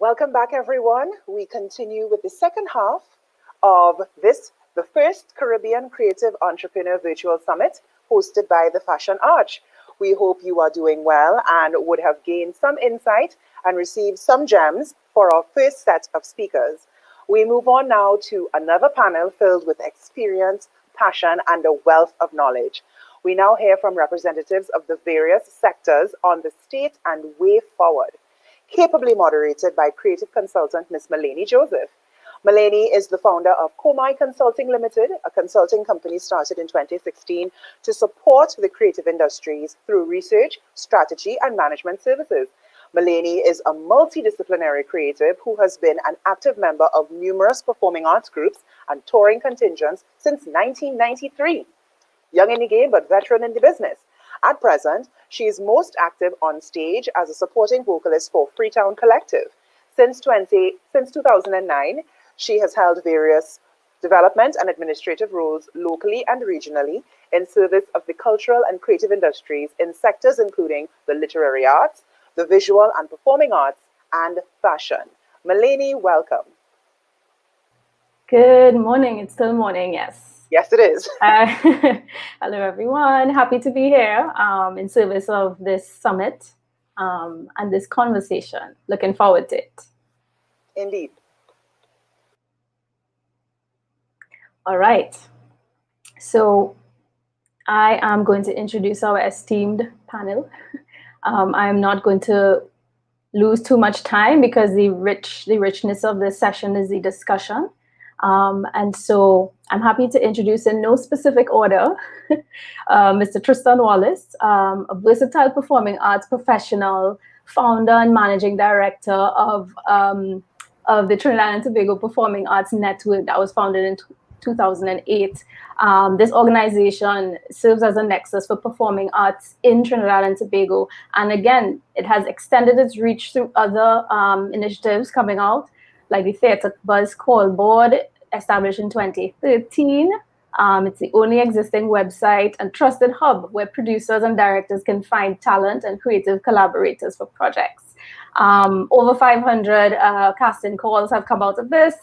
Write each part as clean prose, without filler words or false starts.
Welcome back, everyone. We continue with the second half of the first Caribbean Creative Entrepreneur Virtual Summit hosted by the Fashion Arch. We hope you are doing well and would have gained some insight and received some gems for our first set of speakers. We move on now to another panel filled with experience, passion, and a wealth of knowledge. We now hear from representatives of the various sectors on the state and way forward, capably moderated by creative consultant Miss Maleni Joseph. Maleni is the founder of Komai Consulting Limited, a consulting company started in 2016 to support the creative industries through research, strategy, and management services. Maleni is a multidisciplinary creative who has been an active member of numerous performing arts groups and touring contingents since 1993. Young in the game, but veteran in the business. At present, she is most active on stage as a supporting vocalist for Freetown Collective. Since 2009, she has held various development and administrative roles locally and regionally in service of the cultural and creative industries in sectors including the literary arts, the visual and performing arts, and fashion. Maleni, welcome. Good morning. It's still morning, yes. Yes, it is. Hello, everyone. Happy to be here in service of this summit and this conversation. Looking forward to it. Indeed. All right. So I am going to introduce our esteemed panel. I am not going to lose too much time because the richness of this session is the discussion. And so I'm happy to introduce in no specific order, Mr. Tristan Wallace, a versatile performing arts professional, founder and managing director of the Trinidad and Tobago Performing Arts Network that was founded in 2008. This organization serves as a nexus for performing arts in Trinidad and Tobago. And again, it has extended its reach through other initiatives coming out, like the Theatre Buzz Call Board, established in 2013. It's the only existing website and trusted hub where producers and directors can find talent and creative collaborators for projects. Over 500 casting calls have come out of this.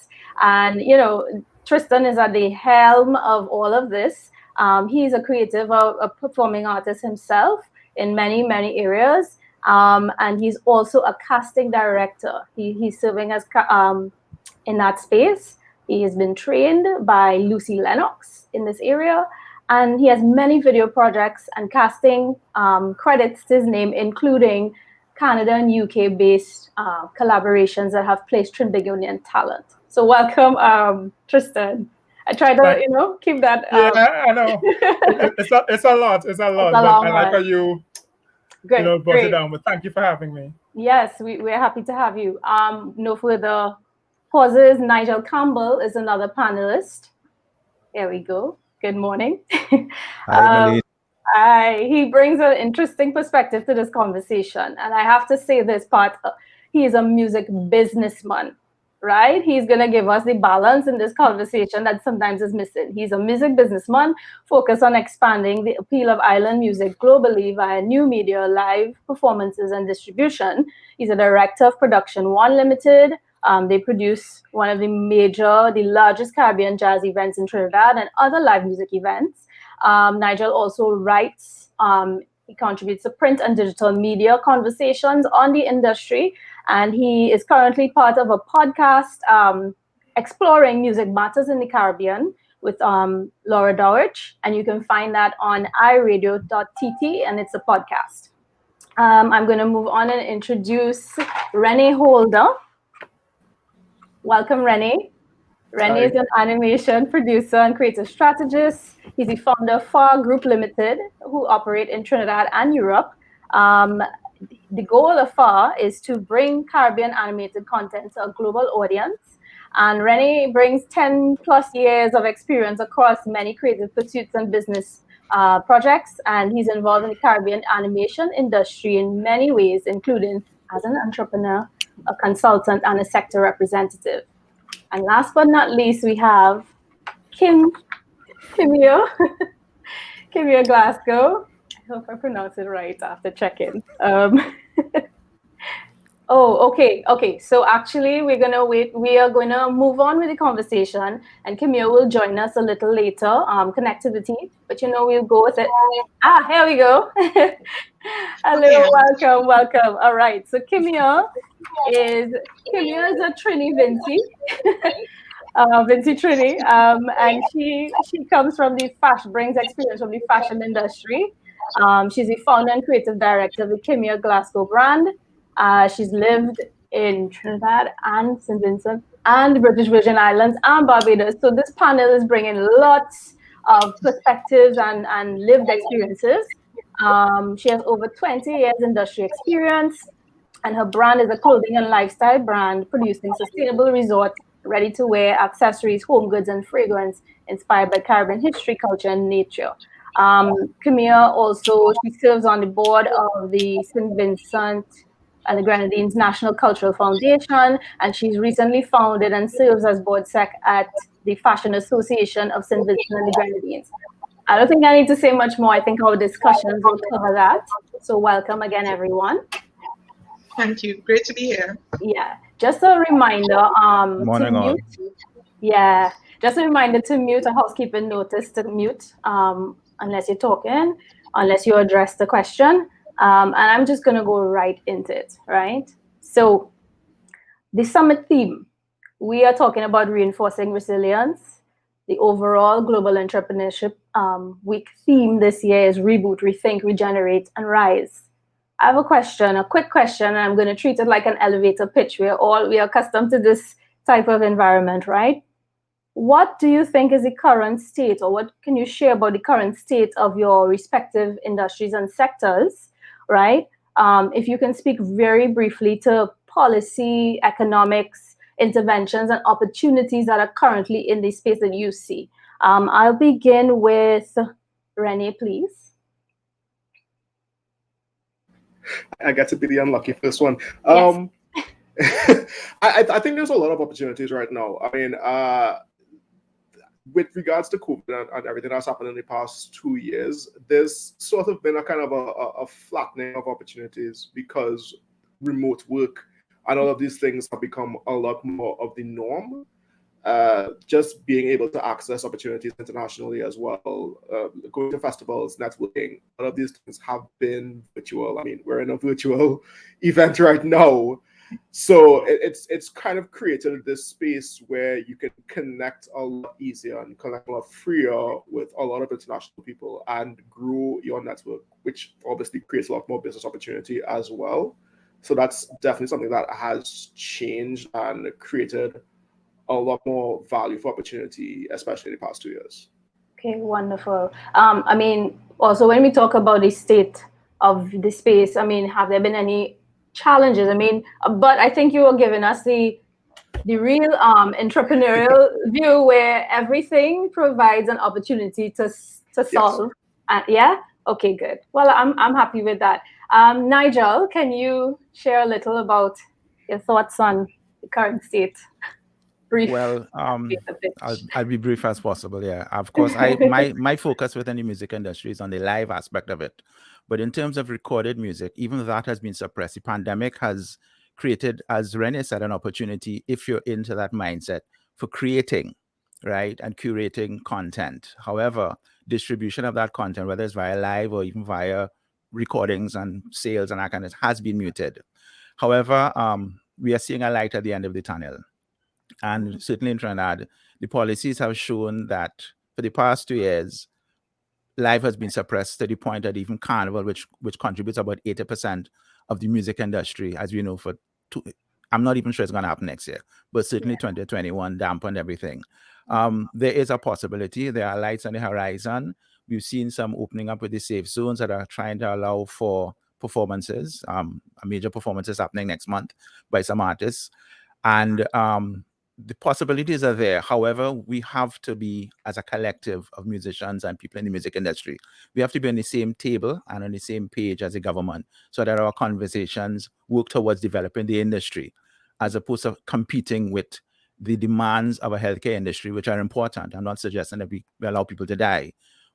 And, you know, Tristan is at the helm of all of this. He's a creative, a performing artist himself in many, many areas. And he's also a casting director. He's serving as in that space. He has been trained by Lucy Lennox in this area, and he has many video projects and casting credits to his name, including Canada and UK-based collaborations that have placed Trinbagonian talent. So welcome, Tristan. I try to, keep that. Yeah, I know. It's a lot. It's a lot. But I like how you, brought it down. But thank you for having me. Yes, we're happy to have you. No further pauses. Nigel Campbell is another panelist. There we go. Good morning. Hi, he brings an interesting perspective to this conversation. And I have to say this part, he is a music businessman, right? He's going to give us the balance in this conversation that sometimes is missing. He's a music businessman focused on expanding the appeal of island music globally via new media, live performances, and distribution. He's a director of Production One Limited. They produce one of the largest Caribbean jazz events in Trinidad and other live music events. Nigel also writes, he contributes to print and digital media conversations on the industry, and he is currently part of a podcast exploring music matters in the Caribbean with Laura Dowich, and you can find that on iRadio.tt, and it's a podcast. I'm going to move on and introduce Renee Holder. Welcome, Renee. Renee is an animation producer and creative strategist. He's the founder of FAR Group Limited, who operate in Trinidad and Europe. The goal of FAR is to bring Caribbean animated content to a global audience. And Renee brings 10 plus years of experience across many creative pursuits and business projects. And he's involved in the Caribbean animation industry in many ways, including as an entrepreneur, a consultant, and a sector representative. And last but not least, we have Kimio Glasgow. I hope I pronounced it right after checking. Oh, okay, okay. So actually, we're gonna wait. We are gonna move on with the conversation, and Camille will join us a little later. Connectivity, but we'll go with it. Ah, here we go. Hello, Okay. welcome, welcome. All right. So is Camille is a Trini Vinci, Vinci Trini, and she comes from the fashion, brings experience from the fashion industry. She's the founder and creative director of the Camille Glasgow brand. She's lived in Trinidad and St. Vincent and the British Virgin Islands and Barbados. So this panel is bringing lots of perspectives and lived experiences. She has over 20 years industry experience, and her brand is a clothing and lifestyle brand producing sustainable resort, ready-to-wear accessories, home goods, and fragrance inspired by Caribbean history, culture, and nature. Camille also, she serves on the board of the St. Vincent and the Grenadines National Cultural Foundation, and she's recently founded and serves as board sec at the Fashion Association of St. Vincent and the Grenadines. I don't think I need to say much more. I think our discussions will cover that. So welcome again, everyone. Thank you. Great to be here. Yeah. Just a reminder Morning to mute. Yeah. Just a reminder to mute, a housekeeping notice to mute unless you're talking, unless you address the question. And I'm just going to go right into it, right? So the summit theme, we are talking about reinforcing resilience. The overall Global Entrepreneurship Week theme this year is Reboot, Rethink, Regenerate, and Rise. I have a question, a quick question, and I'm going to treat it like an elevator pitch. We are accustomed to this type of environment, right? What do you think is the current state, or what can you share about the current state of your respective industries and sectors, right? If you can speak very briefly to policy, economics, interventions, and opportunities that are currently in the space that you see. I'll begin with Renee, please. I get to be the unlucky first one. Yes. I think there's a lot of opportunities right now. I mean, with regards to COVID and everything that's happened in the past 2 years, there's sort of been a kind of a flattening of opportunities because remote work and all of these things have become a lot more of the norm. Just being able to access opportunities internationally as well, going to festivals, networking, all of these things have been virtual. I mean, we're in a virtual event right now. So it's kind of created this space where you can connect a lot easier and connect a lot freer with a lot of international people and grow your network, which obviously creates a lot more business opportunity as well. So that's definitely something that has changed and created a lot more value for opportunity, especially in the past 2 years. Okay, wonderful. I mean, also when we talk about the state of the space, I mean, have there been any challenges? I mean, but I think you were giving us the real entrepreneurial view where everything provides an opportunity to solve. Yes. Yeah. Okay. Good. Well, I'm happy with that. Nigel, can you share a little about your thoughts on the current state? Brief. Well, I'll be brief as possible. Yeah, of course. My focus within the music industry is on the live aspect of it, but in terms of recorded music, even that has been suppressed. The pandemic has created, as Renee said, an opportunity if you're into that mindset for creating, right, and curating content. However, distribution of that content, whether it's via live or even via recordings and sales and that kind of, has been muted. However, we are seeing a light at the end of the tunnel. And certainly in Trinidad, the policies have shown that for the past 2 years, live has been suppressed to the point that even Carnival, which contributes about 80% of the music industry, as we know, I'm not even sure it's going to happen next year, but certainly 2021 dampened everything. There is a possibility. There are lights on the horizon. We've seen some opening up with the safe zones that are trying to allow for performances, major performances happening next month by some artists. And the possibilities are there. However, we have to be, as a collective of musicians and people in the music industry, we have to be on the same table and on the same page as the government so that our conversations work towards developing the industry as opposed to competing with the demands of a healthcare industry, which are important. I'm not suggesting that we allow people to die,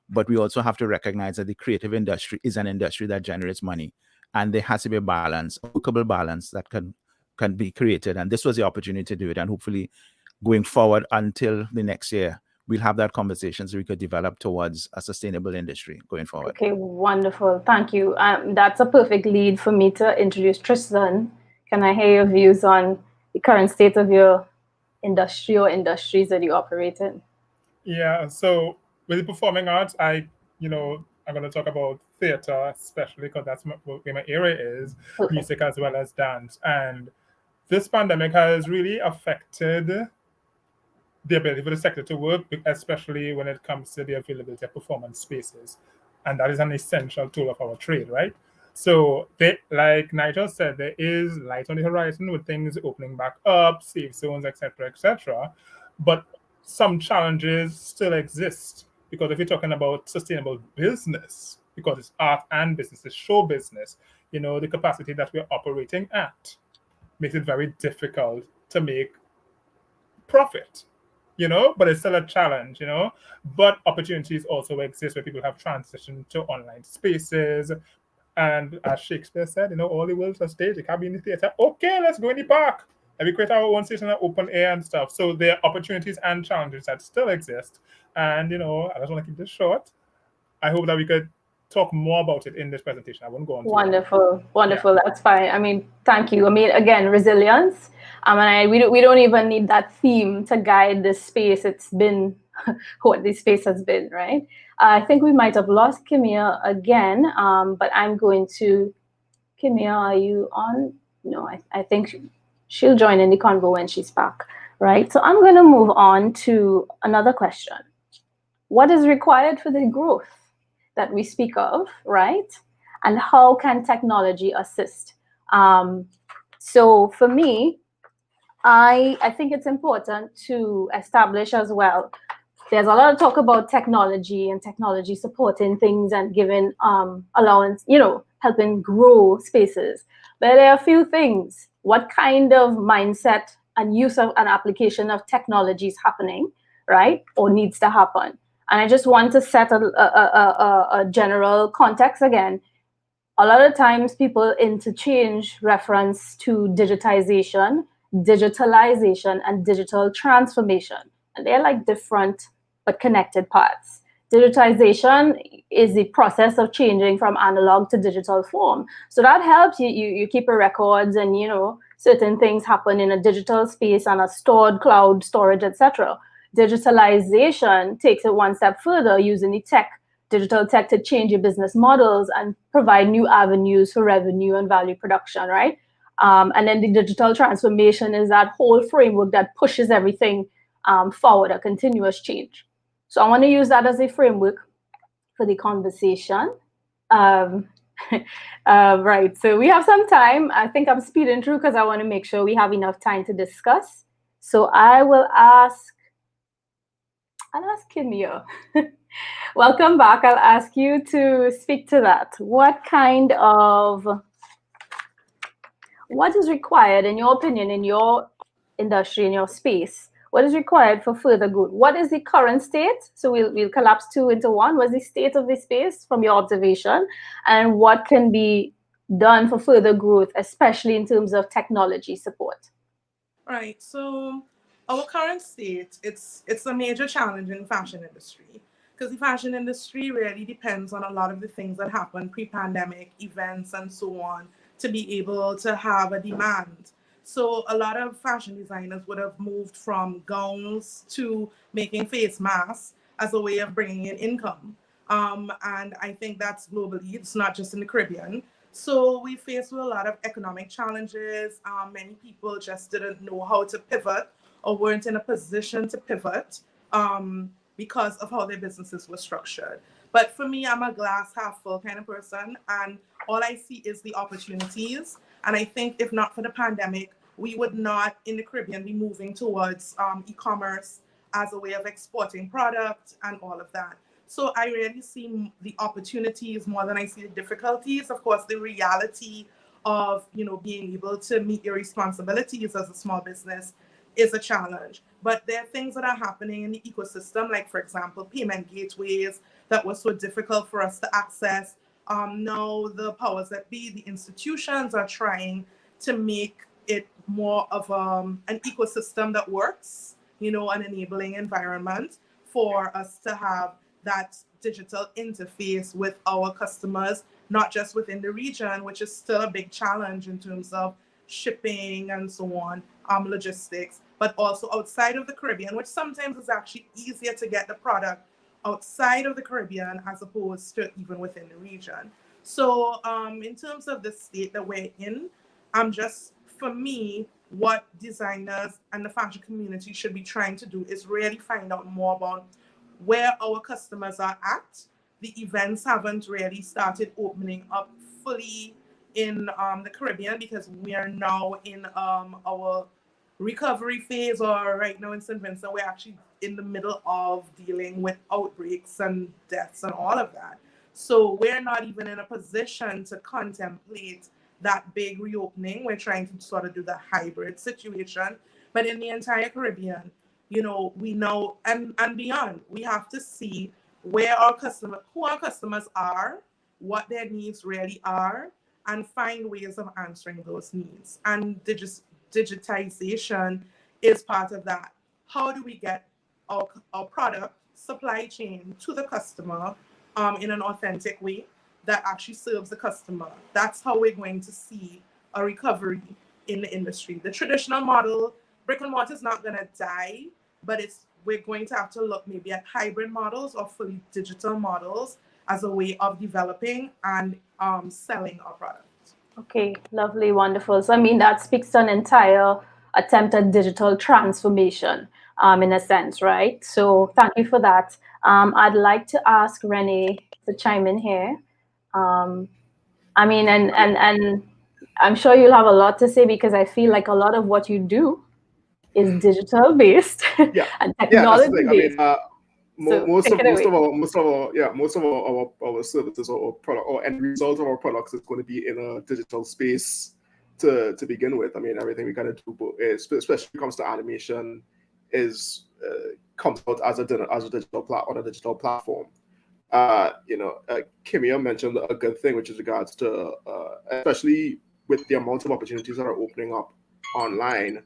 but we also have to recognize that the creative industry is an industry that generates money, and there has to be a balance, a workable balance that can can be created. And this was the opportunity to do it. And hopefully going forward until the next year, we'll have that conversation so we could develop towards a sustainable industry going forward. Okay, wonderful. Thank you. That's a perfect lead for me to introduce Tristan. Can I hear your views on the current state of your industry or industries that you operate in? Yeah, so with the performing arts, I'm going to talk about theater, especially because that's where my area is, music as well as dance. And this pandemic has really affected the ability for the sector to work, especially when it comes to the availability of performance spaces. And that is an essential tool of our trade, right? So like Nigel said, there is light on the horizon with things opening back up, safe zones, etc. But some challenges still exist, because if you're talking about sustainable business, because it's art and business, it's show business, the capacity that we're operating at makes it very difficult to make profit, but it's still a challenge, but opportunities also exist where people have transitioned to online spaces. And as Shakespeare said, all the world's a stage, it can't be in the theater. Okay, let's go in the park. And we create our own station at open air and stuff. So there are opportunities and challenges that still exist. And, I just want to keep this short. I hope that we could talk more about it in this presentation. I won't go on. Wonderful. Yeah. That's fine. I mean, thank you. I mean, again, resilience. And we don't even need that theme to guide this space. It's been what this space has been, right? I think we might have lost Kimia again, but I'm going to, Kimia, are you on? No, I think she'll join in the convo when she's back, right? So I'm going to move on to another question. What is required for the growth that we speak of, right? And how can technology assist? So for me, I think it's important to establish as well. There's a lot of talk about technology and technology supporting things and giving allowance, helping grow spaces. But there are a few things. What kind of mindset and use of an application of technology is happening, right? Or needs to happen. And I just want to set a general context again. A lot of times people interchange reference to digitization, digitalization, and digital transformation. And they're like different but connected parts. Digitization is the process of changing from analog to digital form. So that helps you keep your records and, certain things happen in a digital space and a stored cloud storage, etc. Digitalization takes it one step further, using the digital tech to change your business models and provide new avenues for revenue and value production, right? And then the digital transformation is that whole framework that pushes everything forward, a continuous change. So I want to use that as a framework for the conversation. Right, so we have some time. I think I'm speeding through because I want to make sure we have enough time to discuss. So I'll ask Kimia. Welcome back. I'll ask you to speak to that. What is required, in your opinion, in your industry, in your space? What is required for further growth? What is the current state? So we'll collapse two into one. What's the state of the space from your observation? And what can be done for further growth, especially in terms of technology support? Right. So our current state, it's a major challenge in the fashion industry, because the fashion industry really depends on a lot of the things that happen pre-pandemic, events and so on, to be able to have a demand. So a lot of fashion designers would have moved from gowns to making face masks as a way of bringing in income. And I think that's globally, it's not just in the Caribbean. So we faced with a lot of economic challenges. Many people just didn't know how to pivot or weren't in a position to pivot because of how their businesses were structured. But for me, I'm a glass half full kind of person, and all I see is the opportunities. And I think if not for the pandemic, we would not in the Caribbean be moving towards e-commerce as a way of exporting product and all of that. So I really see the opportunities more than I see the difficulties. Of course, the reality of, being able to meet your responsibilities as a small business is a challenge. But there are things that are happening in the ecosystem, like, for example, payment gateways that were so difficult for us to access. Now the powers that be, the institutions are trying to make it more of an ecosystem that works, you know, an enabling environment for us to have that digital interface with our customers, not just within the region, which is still a big challenge in terms of shipping and so on, logistics, but also outside of the Caribbean, which sometimes is actually easier to get the product outside of the Caribbean as opposed to even within the region. So in terms of the state that we're in, for me, what designers and the fashion community should be trying to do is really find out more about where our customers are at. The events haven't really started opening up fully in the Caribbean because we are now in our recovery phase, or right now in St. Vincent, we're actually in the middle of dealing with outbreaks and deaths and all of that. So we're not even in a position to contemplate that big reopening. We're trying to sort of do the hybrid situation. But in the entire Caribbean, you know, we know and beyond, we have to see who our customers are, what their needs really are, and find ways of answering those needs. And digitization is part of that. How do we get our product supply chain to the customer in an authentic way that actually serves the customer? That's how we're going to see a recovery in the industry. The traditional model, brick and mortar, is not going to die, but we're going to have to look maybe at hybrid models or fully digital models as a way of developing and selling our product. Okay, lovely, wonderful. So I mean, that speaks to an entire attempt at digital transformation in a sense, right? So thank you for that. I'd like to ask Renee to chime in here. I mean, and I'm sure you'll have a lot to say because I feel like a lot of what you do is digital based and technology based. Most of our services or product or end result of our products is going to be in a digital space to begin with. I mean, everything we kind of do, especially when it comes to animation, comes out as a digital platform. Kimia mentioned a good thing, which is regards to especially with the amount of opportunities that are opening up online.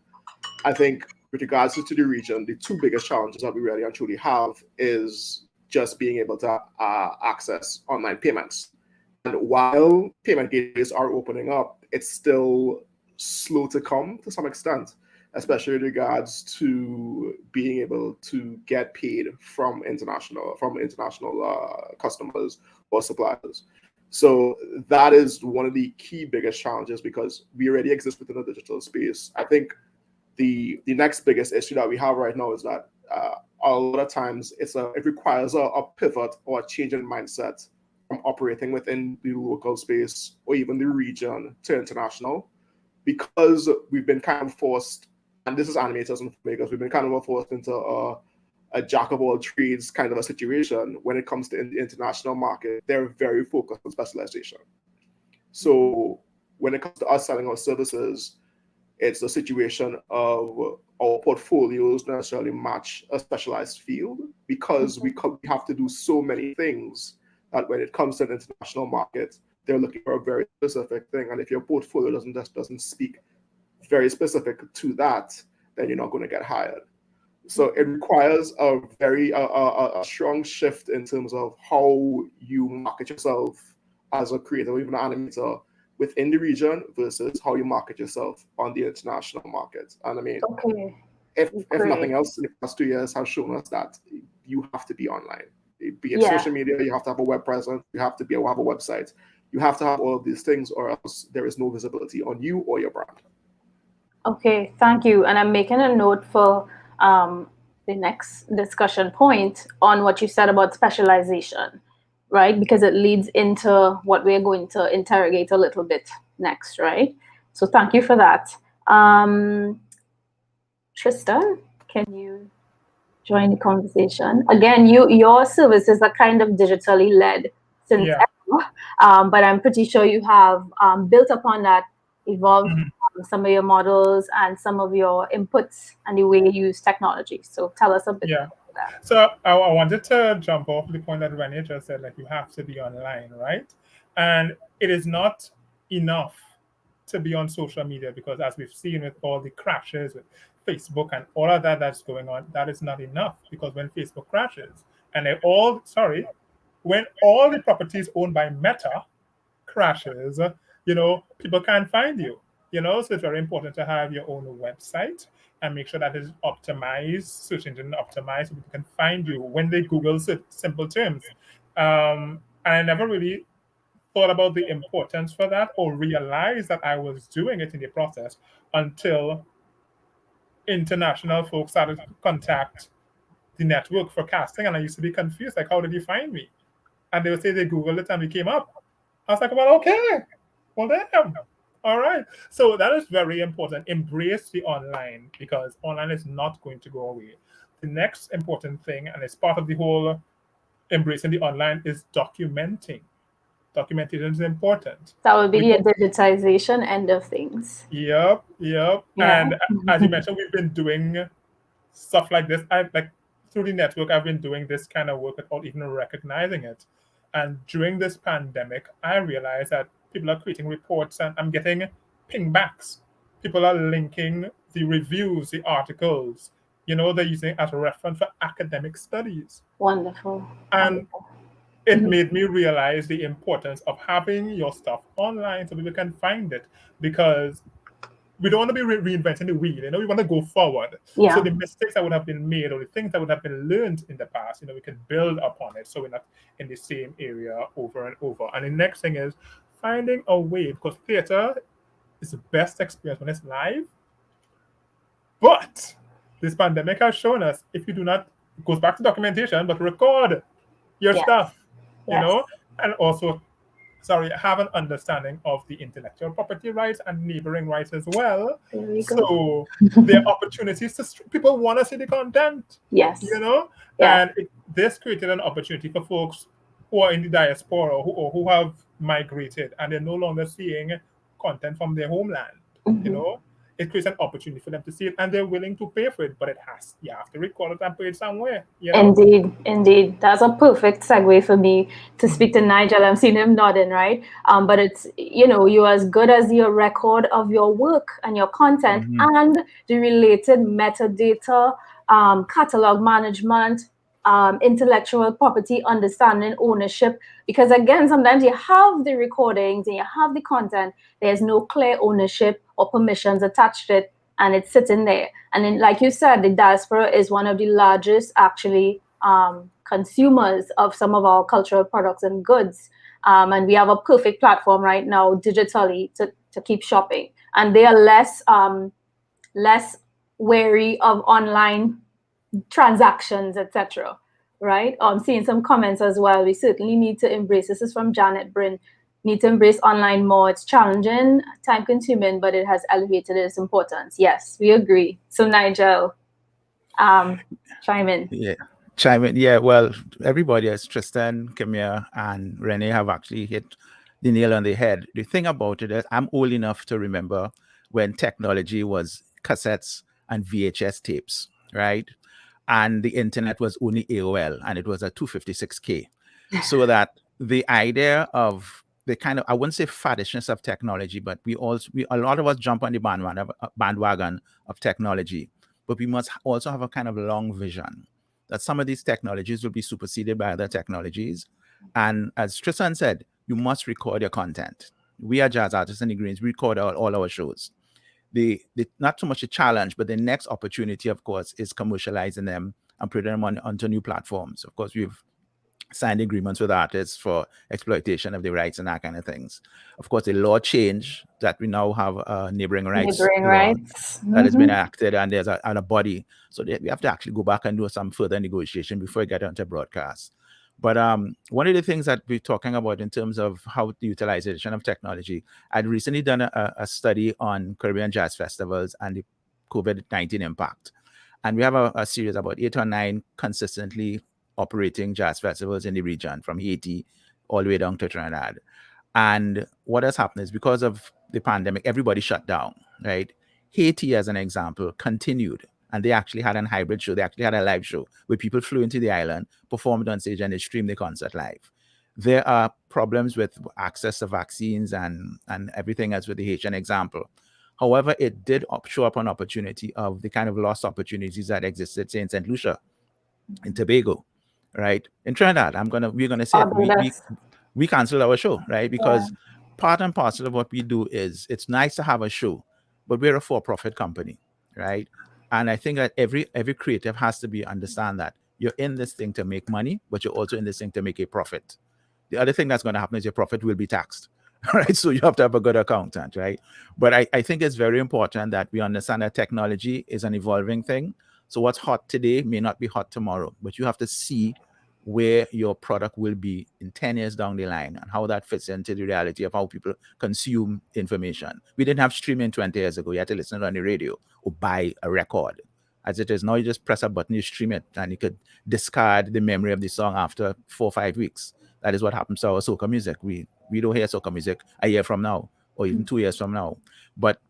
I think with regards to the region, the two biggest challenges that we really and truly have is just being able to access online payments. And while payment gateways are opening up, it's still slow to come to some extent, especially with regards to being able to get paid from international customers or suppliers. So that is one of the key biggest challenges because we already exist within a digital space. I think the next biggest issue that we have right now is that a lot of times it requires a pivot or a change in mindset from operating within the local space or even the region to international, because we've been kind of forced, and this is animators and filmmakers, we've been kind of forced into a jack of all trades kind of a situation when it comes to the international market. They're very focused on specialization. So when it comes to us selling our services, it's a situation of our portfolios not necessarily match a specialized field because we have to do so many things that when it comes to an international market, they're looking for a very specific thing. And if your portfolio doesn't speak very specific to that, then you're not going to get hired. So it requires a very strong shift in terms of how you market yourself as a creator, even an animator, within the region versus how you market yourself on the international market. And I mean, if nothing else, in the past 2 years have shown us that you have to be online. Be it social media, you have to have a web presence, you have to have a website. You have to have all of these things or else there is no visibility on you or your brand. Okay, thank you. And I'm making a note for the next discussion point on what you said about specialization, right? Because it leads into what we're going to interrogate a little bit next, right? So thank you for that. Tristan, can you join the conversation? Again, your services are kind of digitally led since ever, but I'm pretty sure you have built upon that, evolved some of your models and some of your inputs and the way you use technology. So tell us a bit about that. So I wanted to jump off the point that Renee just said, like you have to be online, right? And it is not enough to be on social media, because as we've seen with all the crashes with Facebook and all of that that's going on, that is not enough, because when Facebook crashes and when all the properties owned by Meta crashes, people can't find you. So it's very important to have your own website and make sure that it's optimized, search engine optimized, so people can find you when they Google simple terms. And I never really thought about the importance for that or realized that I was doing it in the process until international folks started to contact the network for casting, and I used to be confused, like, how did you find me? And they would say they Googled it and we came up. I was like, well, okay, well, damn. All right. So that is very important. Embrace the online, because online is not going to go away. The next important thing, and it's part of the whole embracing the online, is documenting. Documentation is important. That would be the digitization end of things. Yep. Yeah. And as you mentioned, we've been doing stuff like this. Through the network, I've been doing this kind of work without even recognizing it. And during this pandemic, I realized that people are creating reports and I'm getting pingbacks. People are linking the reviews, the articles, they're using it as a reference for academic studies. Wonderful. And it made me realize the importance of having your stuff online so people can find it, because we don't want to be reinventing the wheel. We want to go forward. Yeah. So the mistakes that would have been made or the things that would have been learned in the past, we can build upon it, so we're not in the same area over and over. And the next thing is finding a way, because theater is the best experience when it's live. But this pandemic has shown us, if you do not, it goes back to documentation, but record your stuff, and also have an understanding of the intellectual property rights and neighboring rights as well. So there are opportunities people want to see the content. Yes. And this created an opportunity for folks who are in the diaspora or who have migrated and they're no longer seeing content from their homeland. It creates an opportunity for them to see it, and they're willing to pay for it, but you have to record it and pay it somewhere. Indeed. That's a perfect segue for me to speak to Nigel. I'm seeing him nodding, right? But it's, you're as good as your record of your work and your content and the related metadata, catalog management, intellectual property understanding, ownership, because again, sometimes you have the recordings and you have the content, there's no clear ownership or permissions attached to it, and it's sitting there. And then, like you said, the diaspora is one of the largest actually consumers of some of our cultural products and goods, and we have a perfect platform right now digitally to keep shopping, and they are less wary of online transactions, etc. Right? Seeing some comments as well. We certainly need to embrace. This is from Janet Bryn. Need to embrace online more. It's challenging, time-consuming, but it has elevated its importance. Yes, we agree. So Nigel, chime in. Yeah. Well, everybody, as Tristan, Kimia, and Renee have actually hit the nail on the head. The thing about it is, I'm old enough to remember when technology was cassettes and VHS tapes, right? And the internet was only AOL, and it was a 256K. So that the idea of the kind of, I wouldn't say faddishness of technology, but a lot of us jump on the bandwagon of technology, but we must also have a kind of long vision that some of these technologies will be superseded by other technologies. And as Tristan said, you must record your content. We are Jazz Artists and the Greens. We record all our shows. The not so much a challenge, but the next opportunity, of course, is commercializing them and putting them onto new platforms. Of course, we've signed agreements with artists for exploitation of the rights and that kind of things. Of course, the law change that we now have neighboring rights that has been enacted, and there's a body. So we have to actually go back and do some further negotiation before we get onto broadcast. But one of the things that we're talking about in terms of how the utilization of technology, I'd recently done a study on Caribbean jazz festivals and the COVID-19 impact. And we have a series, about 8 or 9 consistently operating jazz festivals in the region, from Haiti all the way down to Trinidad. And what has happened is, because of the pandemic, everybody shut down, right? Haiti, as an example, continued. And they actually had a hybrid show. They actually had a live show where people flew into the island, performed on stage, and they streamed the concert live. there are problems with access to vaccines and everything else with the Haitian example. However, it did show up an opportunity of the kind of lost opportunities that existed, say, in St. Lucia, in Tobago, right? In Trinidad, we're gonna say we cancel our show, right? Because part and parcel of what we do is, it's nice to have a show, but we're a for-profit company, right? And I think that every creative has to understand that you're in this thing to make money, but you're also in this thing to make a profit. The other thing that's going to happen is your profit will be taxed, right? So you have to have a good accountant, right? But I think it's very important that we understand that technology is an evolving thing. So what's hot today may not be hot tomorrow, but you have to see where your product will be in 10 years down the line and how that fits into the reality of how people consume information. We didn't have streaming 20 years ago. You had to listen on the radio or buy a record. As it is now, you just press a button, you stream it, and you could discard the memory of the song after 4 or 5 weeks. That is what happens to our soca music. We don't hear soca music a year from now or even 2 years from now. But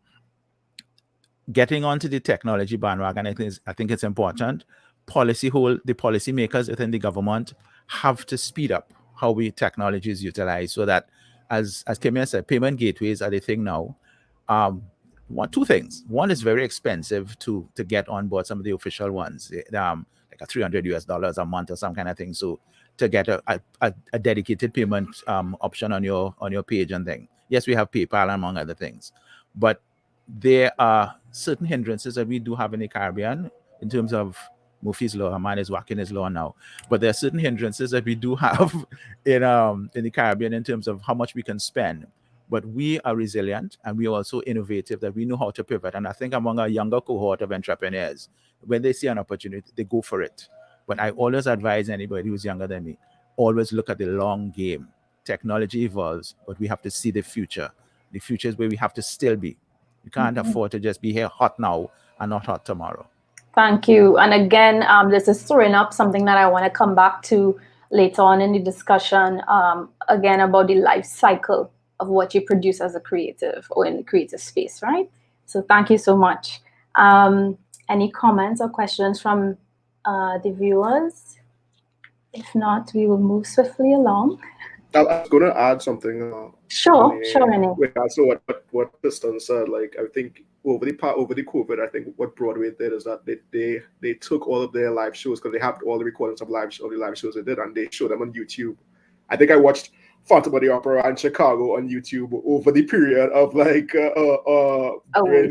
getting onto the technology bandwagon, I think it's important. The policymakers within the government have to speed up how technology is utilized, so that, as Kimia said, payment gateways are the thing now. Two things. One is very expensive to get on board some of the official ones, like a $300 a month or some kind of thing. So to get a dedicated payment option on your page and thing. Yes, we have PayPal among other things, but there are certain hindrances that we do have in the Caribbean in terms of Murphy's Law. A man is whacking his law now, but there are certain hindrances that we do have in the Caribbean in terms of how much we can spend. But we are resilient and we are also innovative, that we know how to pivot. And I think among a younger cohort of entrepreneurs, when they see an opportunity, they go for it. But I always advise anybody who's younger than me, always look at the long game. Technology evolves, but we have to see the future. The future is where we have to still be. You can't afford to just be here hot now and not hot tomorrow. Thank you. And again, this is throwing up something that I want to come back to later on in the discussion, again, about the life cycle of what you produce as a creative or in the creative space, right? So thank you so much. Any comments or questions from the viewers? If not, we will move swiftly along. I was going to add something. Sure, Renee. So what Kristen said, like, I think over the COVID, I think what Broadway did is that they took all of their live shows, because they have all the recordings of the live shows they did, and they showed them on YouTube. I think I watched Phantom of the Opera and Chicago on YouTube over the period of during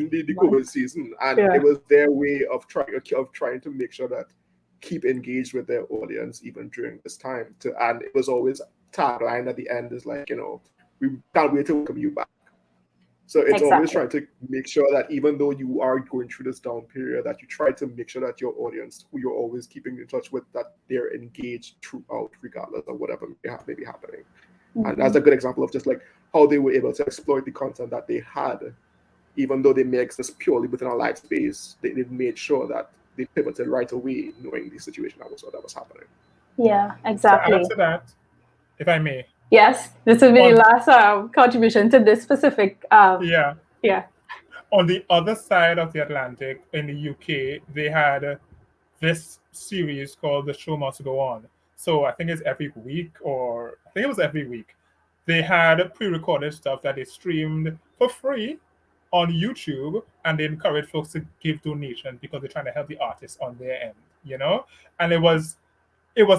the COVID season, and it was their way of trying to make sure that keep engaged with their audience even during this time. And it was always tagline at the end is like, we can't wait to welcome you back. So it's always trying to make sure that even though you are going through this down period, that you try to make sure that your audience, who you're always keeping in touch with, that they're engaged throughout, regardless of whatever may be happening. And that's a good example of just like how they were able to exploit the content that they had, even though they may exist purely within a live space. They made sure that they pivoted right away, knowing the situation that was happening. Yeah, exactly. To add to that, if I may. Yes, this will be the last contribution to this specific. Yeah. On the other side of the Atlantic, in the UK, they had this series called The Show Must Go On. So I think it's every week, or I think it was every week. They had pre-recorded stuff that they streamed for free on YouTube, and they encourage folks to give donations because they're trying to help the artists on their end, And it was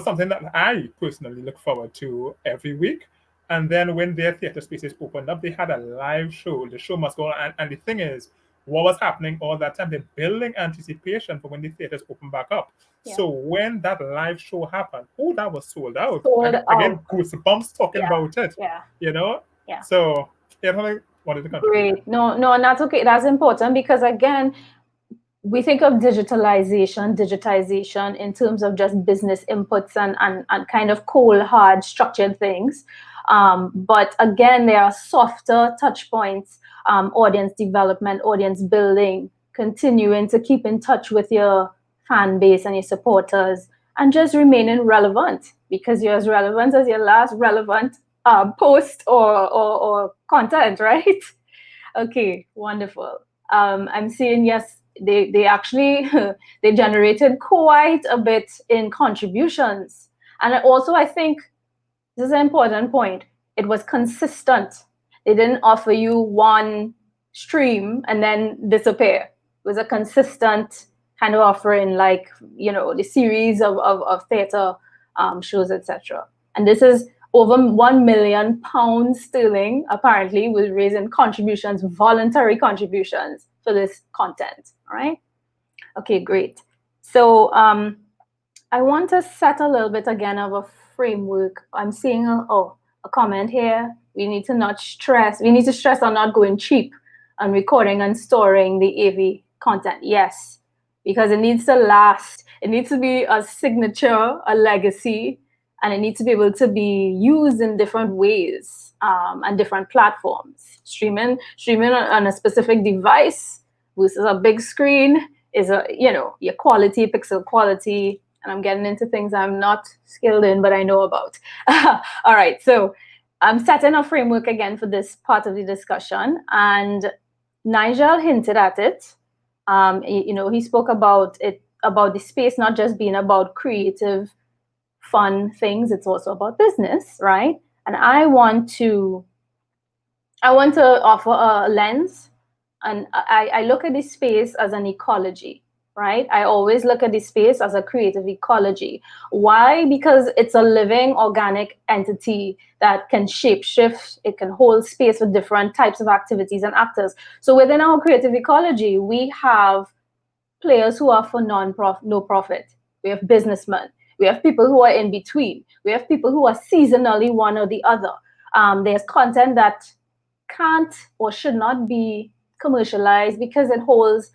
something that I personally look forward to every week. And then when their theater spaces opened up, they had a live show. The show must go on. And the thing is, what was happening all that time? They're building anticipation for when the theaters open back up. Yeah. So when that live show happened, that was sold out. Again, goosebumps talking about it. Yeah. Yeah. So I wanted to contribute. Great. No, and that's okay. That's important because again, we think of digitization in terms of just business inputs and kind of cold, hard, structured things. But again, there are softer touch points, audience development, audience building, continuing to keep in touch with your fan base and your supporters, and just remaining relevant, because you're as relevant as your last relevant post or content, right? Okay, wonderful. I'm seeing, yes, they actually they generated quite a bit in contributions, and also I think This is an important point. It was consistent. They didn't offer you one stream and then disappear. It was a consistent kind of offering, like, the series of theater shows, etc. And this is over £1 million sterling, apparently, was raised in contributions, voluntary contributions for this content. All right. Okay, great. So I want to set a little bit again of a framework. I'm seeing a comment here. We need to stress on not going cheap on recording and storing the AV content. Yes, because it needs to last. It needs to be a signature, a legacy, and it needs to be able to be used in different ways and different platforms. Streaming on a specific device versus a big screen is your quality, pixel quality. And I'm getting into things I'm not skilled in, but I know about. All right, so I'm setting a framework again for this part of the discussion. And Nigel hinted at it. He spoke about the space not just being about creative, fun things. It's also about business, right? And I want to offer a lens, and I look at this space as an ecology. Right? I always look at this space as a creative ecology. Why? Because it's a living, organic entity that can shape shift. It can hold space for different types of activities and actors. So within our creative ecology, we have players who are for no profit. We have businessmen. We have people who are in between. We have people who are seasonally one or the other. There's content that can't or should not be commercialized because it holds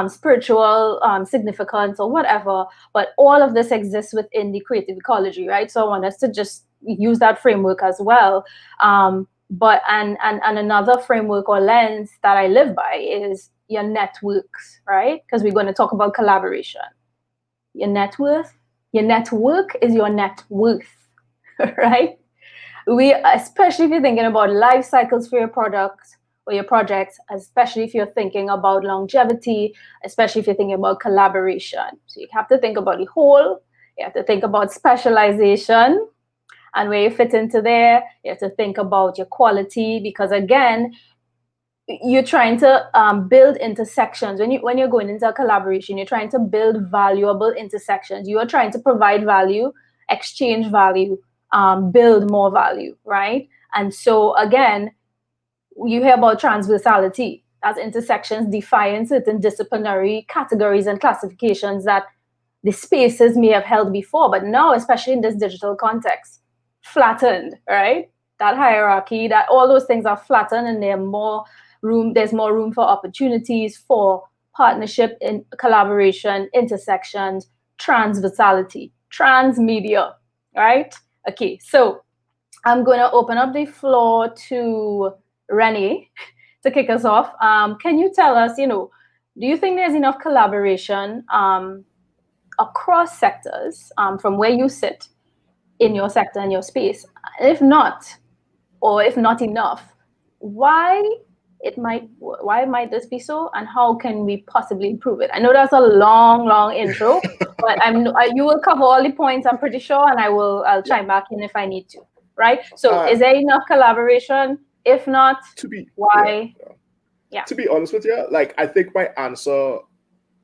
spiritual significance or whatever, but all of this exists within the creative ecology, right? So I want us to just use that framework as well. But another framework or lens that I live by is your networks, right? Because we're going to talk about collaboration. Your net worth, your network is your net worth, right? Especially if you're thinking about life cycles for your products or your projects, especially if you're thinking about longevity, especially if you're thinking about collaboration. So you have to think about the whole, you have to think about specialization and where you fit into there. You have to think about your quality, because again, you're trying to build intersections. When you're going into a collaboration, you're trying to build valuable intersections. You are trying to provide value, exchange value, build more value, right? And so again, you hear about transversality as intersections define certain disciplinary categories and classifications that the spaces may have held before, but now, especially in this digital context, flattened, right? That hierarchy, that all those things are flattened, and there's more room for opportunities for partnership, in collaboration, intersections, transversality, transmedia, right? Okay, so I'm going to open up the floor to Rennie to kick us off. Can you tell us, do you think there's enough collaboration across sectors from where you sit in your sector and your space? If not, or if not enough, why might this be so, and how can we possibly improve it? I know that's a long intro, but you will cover all the points, I'm pretty sure, and I'll chime back in if I need to. Right? So is there enough collaboration? If not, why? Yeah. To be honest with you, I think my answer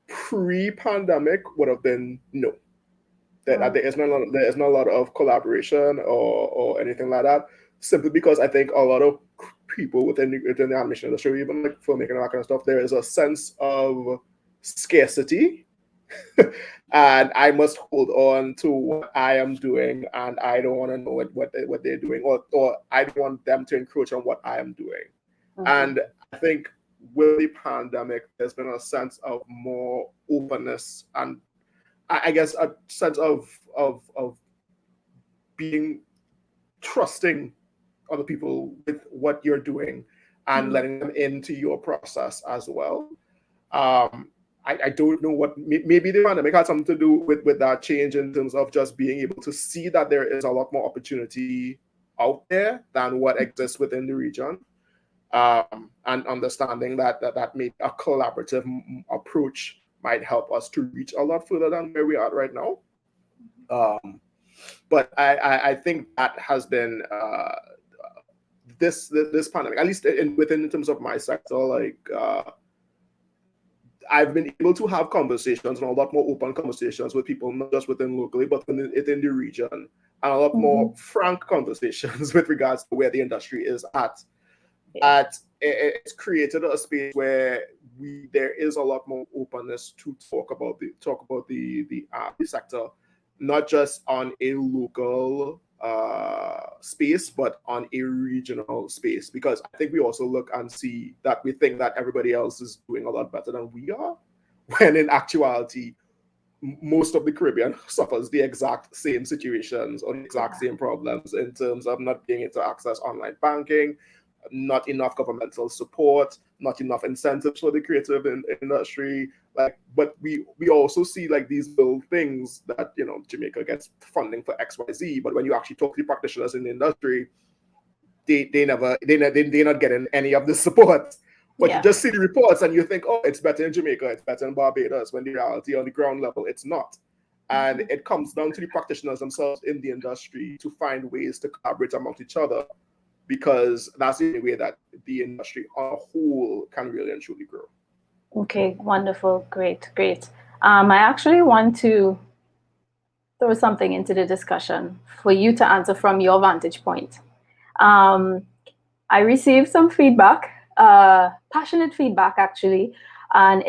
pre-pandemic would have been no. That there is not a lot of collaboration or anything like that, simply because I think a lot of people within the animation industry, even like filmmaking and that kind of stuff, there is a sense of scarcity. And I must hold on to what I am doing, and I don't want to know what they're doing, or I don't want them to encroach on what I am doing. Mm-hmm. And I think with the pandemic, there's been a sense of more openness, and I guess a sense of being trusting other people with what you're doing and letting them into your process as well. I don't know what, maybe the pandemic had something to do with that change in terms of just being able to see that there is a lot more opportunity out there than what exists within the region, and understanding that maybe a collaborative approach might help us to reach a lot further than where we are right now. But I think that has been this pandemic, at least within terms of my sector, like I've been able to have conversations and a lot more open conversations with people, not just within locally, but within the region, and a lot more frank conversations with regards to where the industry is at. Yeah. It's created a space where there is a lot more openness to talk about the sector, not just on a local space, but on a regional space, because I think we also look and see that we think that everybody else is doing a lot better than we are, when in actuality, most of the Caribbean suffers the exact same situations or the exact same problems in terms of not being able to access online banking, not enough governmental support, not enough incentives for the creative industry. Like, but we also see like these little things that, you know, Jamaica gets funding for XYZ, but when you actually talk to the practitioners in the industry, they're not getting any of the support. But you just see the reports and you think, oh, it's better in Jamaica, it's better in Barbados, when the reality on the ground level, it's not. And it comes down to the practitioners themselves in the industry to find ways to collaborate amongst each other, because that's the only way that the industry on a whole can really and truly grow. Okay, wonderful, great. I actually want to throw something into the discussion for you to answer from your vantage point. I received some feedback, passionate feedback actually, and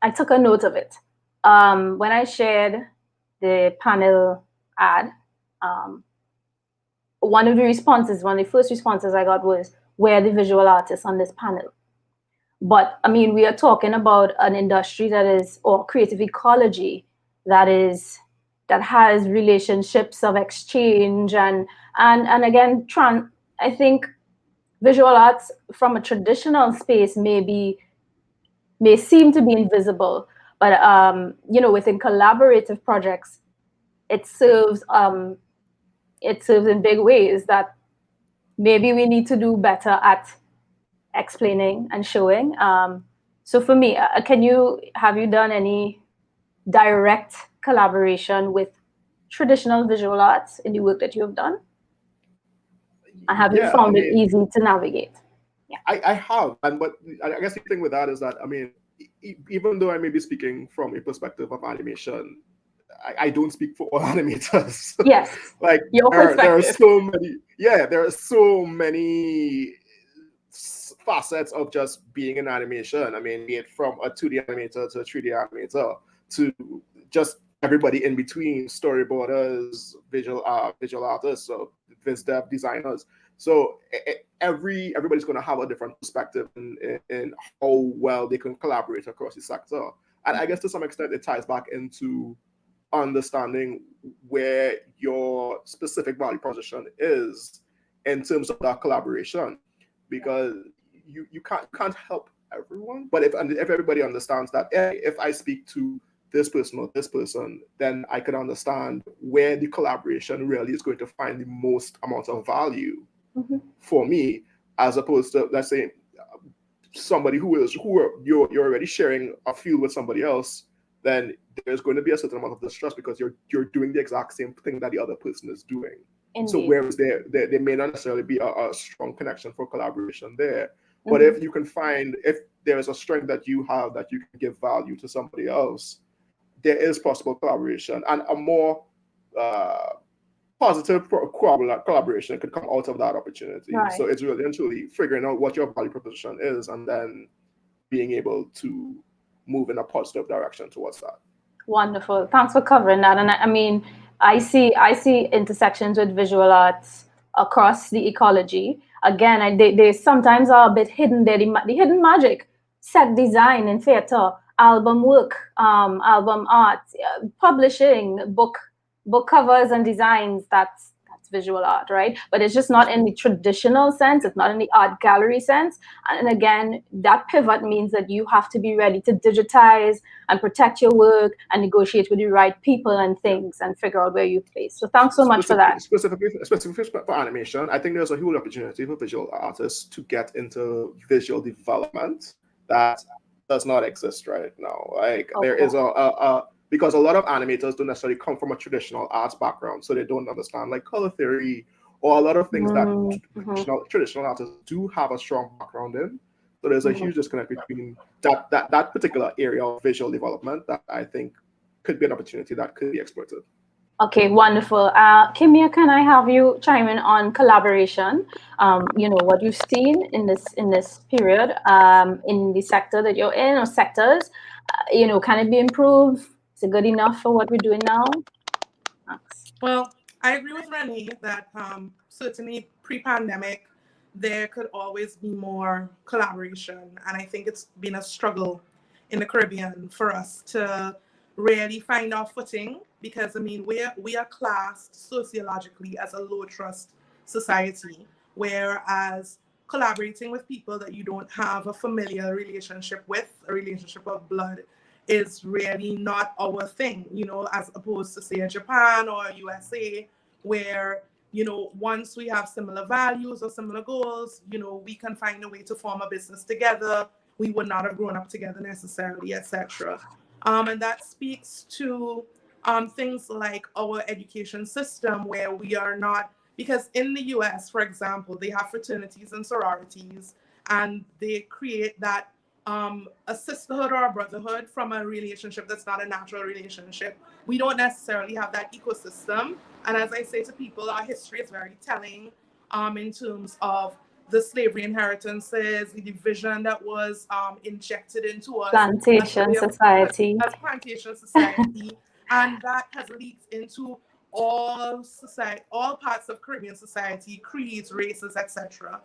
I took a note of it. When I shared the panel ad, one of the first responses I got was, where are the visual artists on this panel? But I mean, we are talking about an industry or creative ecology that has relationships of exchange and again, I think visual arts from a traditional space may seem to be invisible, but you know, within collaborative projects, it serves in big ways that maybe we need to do better at explaining and showing. So for me, have you done any direct collaboration with traditional visual arts in the work that you have done? And have you found it easy to navigate? Yeah. I have, but I guess the thing with that is that, I mean, even though I may be speaking from a perspective of animation, I don't speak for all animators. Yes. Like there are so many facets of just being an animation. I mean, be it from a 2D animator to a 3D animator to just everybody in between, storyboarders, visual artists, so viz dev designers. So everybody's going to have a different perspective in how well they can collaborate across the sector. And I guess to some extent it ties back into understanding where your specific value proposition is in terms of that collaboration, because you can't help everyone, but if everybody understands that, if I speak to this person or this person, then I can understand where the collaboration really is going to find the most amount of value for me, as opposed to, let's say, somebody you're already sharing a field with somebody else, then there's going to be a certain amount of distrust because you're doing the exact same thing that the other person is doing. Indeed. So whereas there may not necessarily be a strong connection for collaboration there, but if you can find, if there is a strength that you have that you can give value to somebody else, there is possible collaboration, and a more positive collaboration could come out of that opportunity. Right. So it's really and truly figuring out what your value proposition is, and then being able to move in a positive direction towards that. Wonderful. Thanks for covering that. And I mean, I see intersections with visual arts across the ecology. Again, they sometimes are a bit hidden there. The hidden magic, set design in theater, album work, album art, publishing, book covers and designs. That's visual art, right? But it's just not in the traditional sense. It's not in the art gallery sense. And again, that pivot means that you have to be ready to digitize and protect your work and negotiate with the right people and things and figure out where you place. So thanks so much for that. Specifically for animation, I think there's a huge opportunity for visual artists to get into visual development that does not exist right now. Like there is because a lot of animators don't necessarily come from a traditional arts background, so they don't understand like color theory or a lot of things that traditional artists do have a strong background in. So there's a huge disconnect between that particular area of visual development that I think could be an opportunity that could be exploited. Okay, wonderful. Kimia, can I have you chime in on collaboration? What you've seen in this period in the sector that you're in, or sectors, can it be improved? Is it good enough for what we're doing now? Thanks. Well, I agree with Renee that certainly pre-pandemic, there could always be more collaboration. And I think it's been a struggle in the Caribbean for us to really find our footing, because I mean, we are classed sociologically as a low trust society, whereas collaborating with people that you don't have a familiar relationship with, a relationship of blood, is really not our thing, as opposed to say Japan or USA, where, once we have similar values or similar goals, we can find a way to form a business together. We would not have grown up together necessarily, etc. And that speaks to things like our education system, where we are not, because in the US, for example, they have fraternities and sororities, and they create that a sisterhood or a brotherhood from a relationship that's not a natural relationship. We don't necessarily have that ecosystem. And as I say to people, our history is very telling in terms of the slavery inheritances, the division that was injected into us. Plantation society. As plantation society. And that has leaked into all parts of Caribbean society, creeds, races, etc.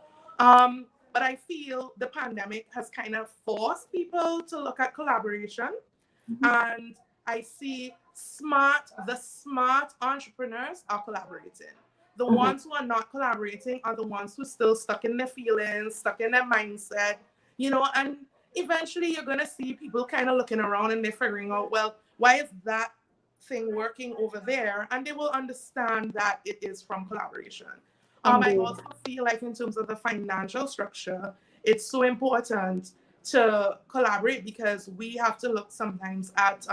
But I feel the pandemic has kind of forced people to look at collaboration. And I see the smart entrepreneurs are collaborating. The ones who are not collaborating are the ones who are still stuck in their feelings, stuck in their mindset, and eventually you're going to see people kind of looking around and they're figuring out, well, why is that thing working over there? And they will understand that it is from collaboration. I also feel like in terms of the financial structure, it's so important to collaborate, because we have to look sometimes at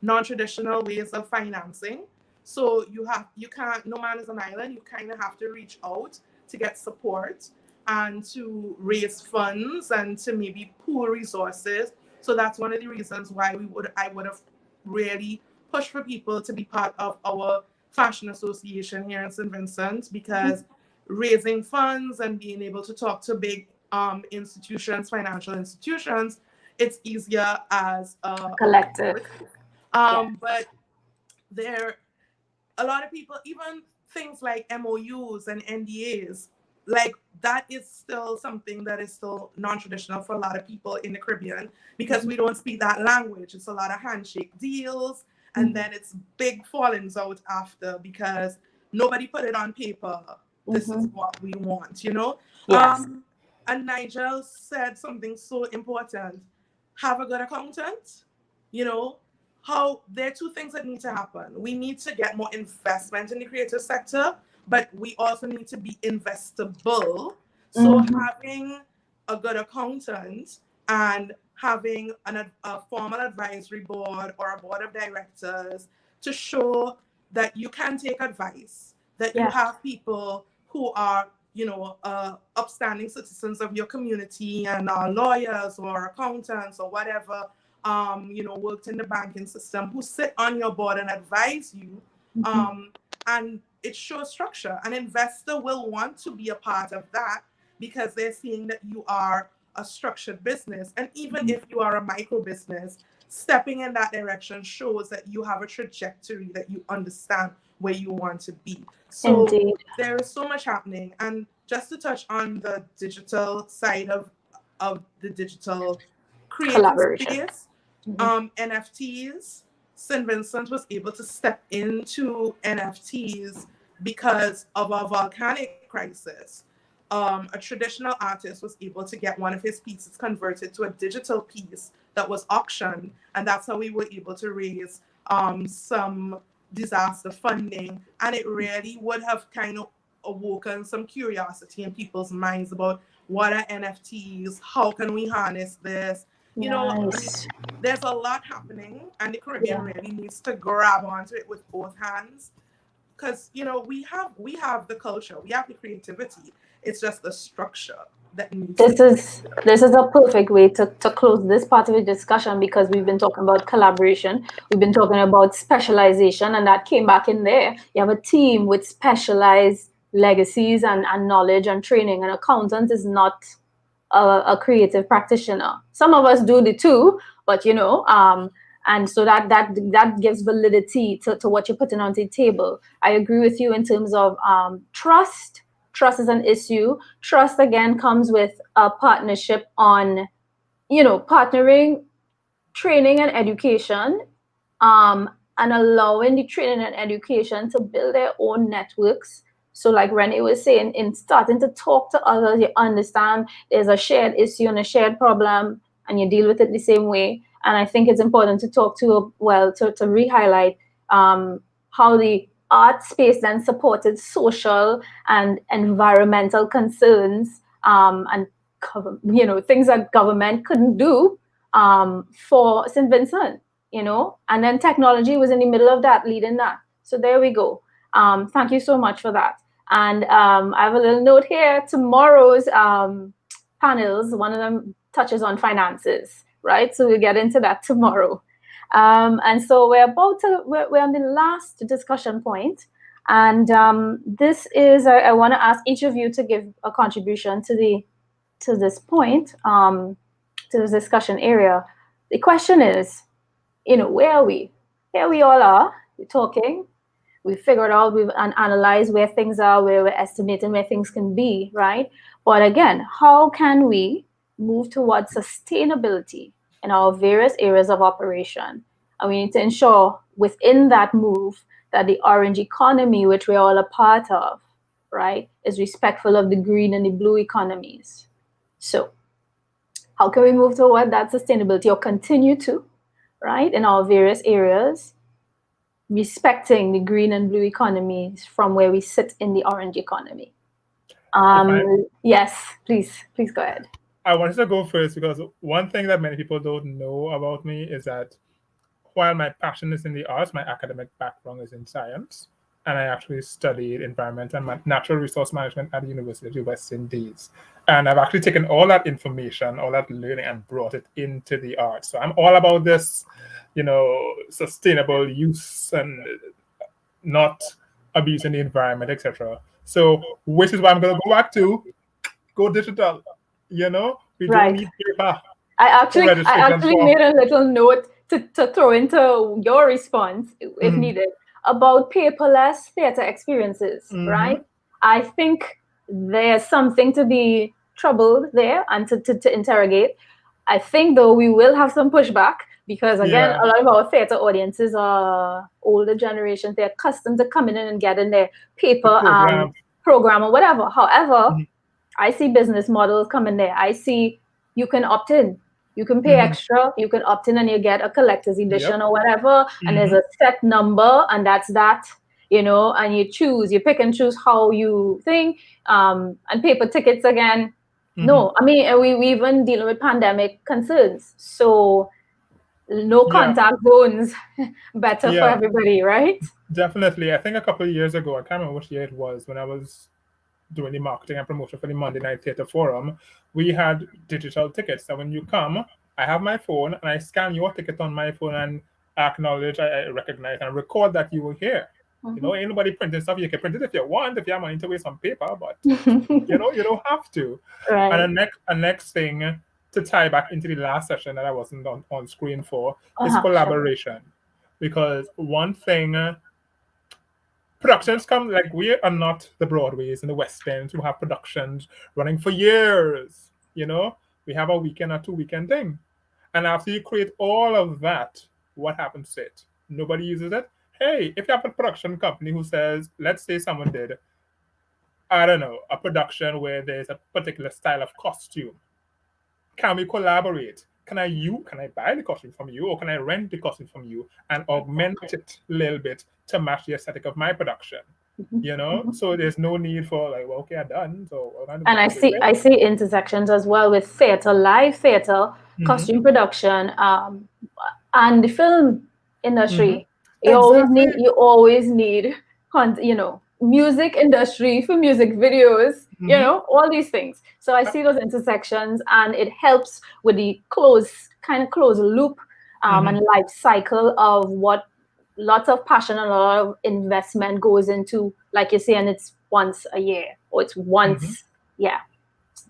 non-traditional ways of financing. So you can't, no man is an island. You kind of have to reach out to get support and to raise funds and to maybe pool resources. So that's one of the reasons why I would have really pushed for people to be part of our fashion association here in St. Vincent, because raising funds and being able to talk to big institutions, financial institutions, it's easier as a collective. But a lot of people, even things like MOUs and NDAs, like that is still something that is still non-traditional for a lot of people in the Caribbean, because we don't speak that language. It's a lot of handshake deals, and then it's big fallings out after, because nobody put it on paper. This is what we want, Yes. And Nigel said something so important. Have a good accountant. How there are two things that need to happen. We need to get more investment in the creative sector, but we also need to be investable. So having a good accountant and having a formal advisory board or a board of directors to show that you can take advice, that you have people who are, upstanding citizens of your community and are lawyers or accountants or whatever, worked in the banking system, who sit on your board and advise you. And it shows structure. An investor will want to be a part of that, because they're seeing that you are a structured business. And even if you are a micro business, stepping in that direction shows that you have a trajectory, that you understand where you want to be. So there is so much happening. And just to touch on the digital side of the digital creative space, NFTs, St. Vincent was able to step into NFTs because of a volcanic crisis. A traditional artist was able to get one of his pieces converted to a digital piece that was auctioned, and that's how we were able to raise some disaster funding. And it really would have kind of awoken some curiosity in people's minds about what are NFTs, how can we harness this, You know, I mean, Nice. there's a lot happening, and the Caribbean really needs to grab onto it with both hands, because you know we have the culture, we have the creativity. It's just the structure that needs. This is a perfect way to close this part of the discussion, because we've been talking about collaboration, we've been talking about specialization, and that came back in there. You have a team with specialized legacies and knowledge and training. An accountant is not a creative practitioner. Some of us do the two, but you know, and so that gives validity to what you're putting on the table. I agree with you in terms of trust. Trust is an issue. Trust again comes with a partnership on, you know, partnering, training and education, and allowing the training and education to build their own networks. So like Renee was saying, in starting to talk to others, you understand there's a shared issue and a shared problem, and you deal with it the same way. And I think it's important to talk to re-highlight how the art space then supported social and environmental concerns, and you know, things that government couldn't do for St. Vincent, you know, and then technology was in the middle of that, leading that. So there we go. Thank you so much for that. And I have a little note here. Tomorrow's panels, one of them touches on finances, right? So we'll get into that tomorrow. And so we're on the last discussion point. And this is, I want to ask each of you to give a contribution to this point, to this discussion area. The question is, you know, where are we? Here we all are, we're talking. We figured out, we've analyzed where things are, where we're estimating where things can be, right? But again, how can we move towards sustainability in our various areas of operation? And we need to ensure within that move that the orange economy, which we're all a part of, right, is respectful of the green and the blue economies. So how can we move toward that sustainability, or continue to, right, in our various areas, respecting the green and blue economies from where we sit in the orange economy? Yes, please go ahead. I wanted to go first because one thing that many people don't know about me is that while my passion is in the arts, my academic background is in science, and I actually studied environment and natural resource management at the University of West Indies. And I've actually taken all that information, all that learning, and brought it into the arts. So I'm all about this, you know, sustainable use and not abusing the environment, etc. So, which is why I'm going to go back to go digital. You know, we don't need paper. I actually made a little note to throw into your response, if needed, about paperless theater experiences, right? I think there's something to be troubled there and to interrogate. I think, though, we will have some pushback because, again, a lot of our theater audiences are older generations. They're accustomed to coming in and getting their paper program or whatever. However, I see business models coming there. I see you can opt in. You can pay extra, you can opt in and you get a collector's edition or whatever, and there's a set number, and that's that, you know, and you pick and choose how you think, and paper tickets again. No, I mean, we even dealing with pandemic concerns. So no contact zones, better for everybody, right? Definitely. I think a couple of years ago, I can't remember which year it was, when I was doing the marketing and promotion for the Monday Night Theatre Forum, we had digital tickets. So when you come, I have my phone and I scan your ticket on my phone and acknowledge, I recognize and record that you were here. You know, ain't nobody printing stuff. You can print it if you want, if you have money to waste on paper, but you know, you don't have to. Right. And the next thing to tie back into the last session that I wasn't on screen for is collaboration. Because one thing, productions come, like, we are not the Broadways and the West Ends who have productions running for years. You know, we have a weekend or 2 weekend thing. And after you create all of that, what happens to it? Nobody uses it. Hey, if you have a production company who says, let's say someone did, I don't know, a production where there's a particular style of costume. Can we collaborate? Can I buy the costume from you, or can I rent the costume from you and augment it a little bit to match the aesthetic of my production? You know, so there's no need for like, well, okay, I'm done. So and I see intersections as well with theater, live theater, costume production, and the film industry. Exactly. You always need music industry for music videos, all these things. So I see those intersections, and it helps with the closed loop and life cycle of what lots of passion and a lot of investment goes into, like you're saying, it's once a year or it's once,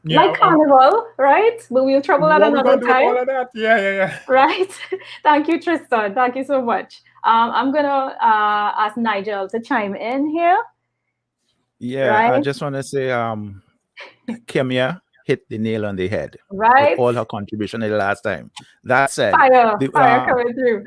like Carnival, right? But we'll trouble at What we another gonna do with time. all of that? Yeah. Right. Thank you, Tristan. Thank you so much. I'm gonna ask Nigel to chime in here. Yeah, right? I just want to say, Kimia hit the nail on the head Right. with all her contribution the last time. That said, fire coming through.